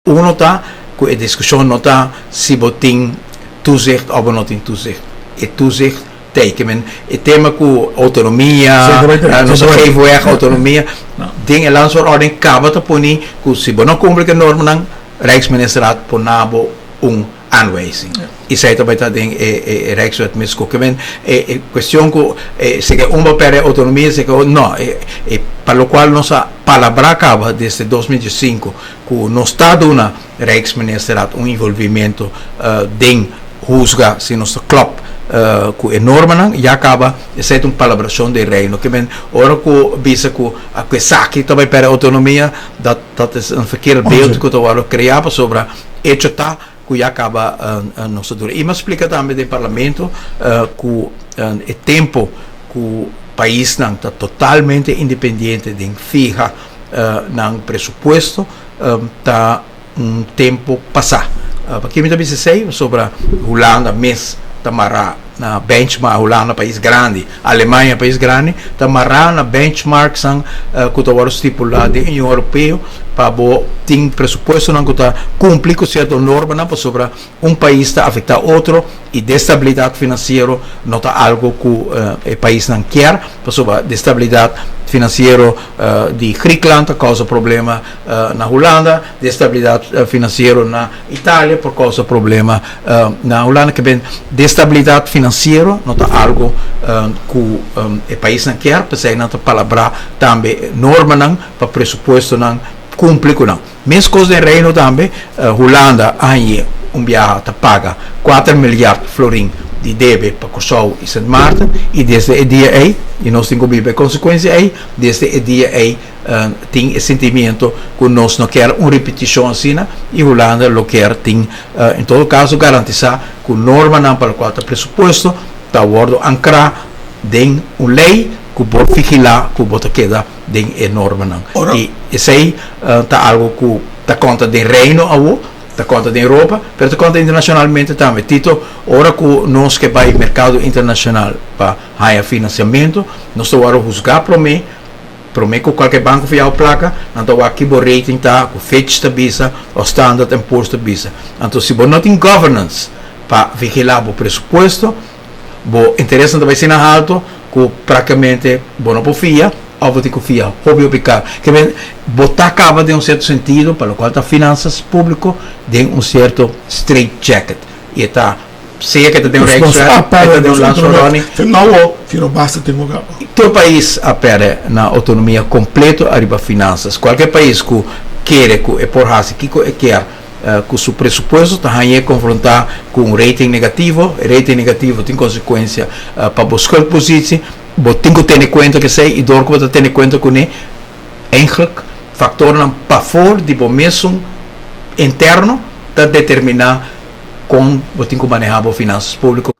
uno está com a discussão não está se botem toezicht of não tem toezicht. E toezicht tekenen. Het thema com autonomia, não se geven weg autonomia. Ding land voor ording kaba te poni, ku si bono kumbrike normen ng Rijksministeraat ponabo aanwijzing. I zei dat bij dat ding Rijkswet miskoken. Kwestión ku se que per autonomia se que no, para lo cual nos palabra acaba desde 2005 ku no está dona Rijksministeraat envolvimento ding juzga si nos klop ku enorme nang ya acaba é uma palabração de reino que men ora ku bisa ku a que saki também para autonomia dat é verkeerd beeld que eu criava sobre hecho tá ku ya acaba nossa dura e me explica também do parlamento ku é tempo ku país nang tá totalmente independente de fija nang presupuesto tá tempo passar porque me também se sei sobre Holanda mês tamará na benchmark Holanda país grande, Alemanha país grande, tamará na benchmark sang que está estipulado da União Europeia para ter pressuposto não que está cumprir com certa norma não sobre país está afetar outro e destabilidade financeira não está algo que o país não quer sobre destabilidade financeira de Griekenland causa problema na Holanda, destabilidade financeira na Itália por causa problema na Holanda que bem destabilidade financeira não está algo que o país não quer para ser não está palavra também norma não para pressuposto não cumprir com não mesma coisa em Reino também Holanda aí viagem paga 4 miljardi florin de deve para Curaçao e Sint Maarten e desde o dia aí e nós temos que consequência aí desde o dia aí tem esse sentimento que nós não quer uma repetição assim e Holanda lo quer tem em todo caso garantizar que a norma não para o qual está pressuposto está ordo ancrar em uma lei que pode vigilar que pode quedar em norma não e isso aí está algo que está conta de reino ao da conta da Europa, mas da conta internacionalmente também. Tito, ora que nós que vai mercado internacional para ganhar financiamento, nós estamos a juzgar para mim que qualquer banco vier a placa, então aqui o rating está, o Fitch está bisa, o Standard & Poor's está bisa. Então se você não tem governance para vigilar o pressuposto, o interesse não vai ser alto, que praticamente você não confia, ou você confia, óbvio picar. Que botar acaba de certo sentido, para o qual as finanças públicas de certo straight jacket. E está, seja que tem Rijkswet, tem landsverordening. Não basta ter um gabo. Todo país apere na autonomia completa arriba finanças. Qualquer país que quer, que é por raça, que quer, com o pressuposto, está a confrontar com um rating negativo tem consequência para buscar posição. Você tem que ter em conta que sei e door que você tem em conta que é eigenlijk factoren para fora de mesmo interno para determinar como você tem que manejar as finanças públicas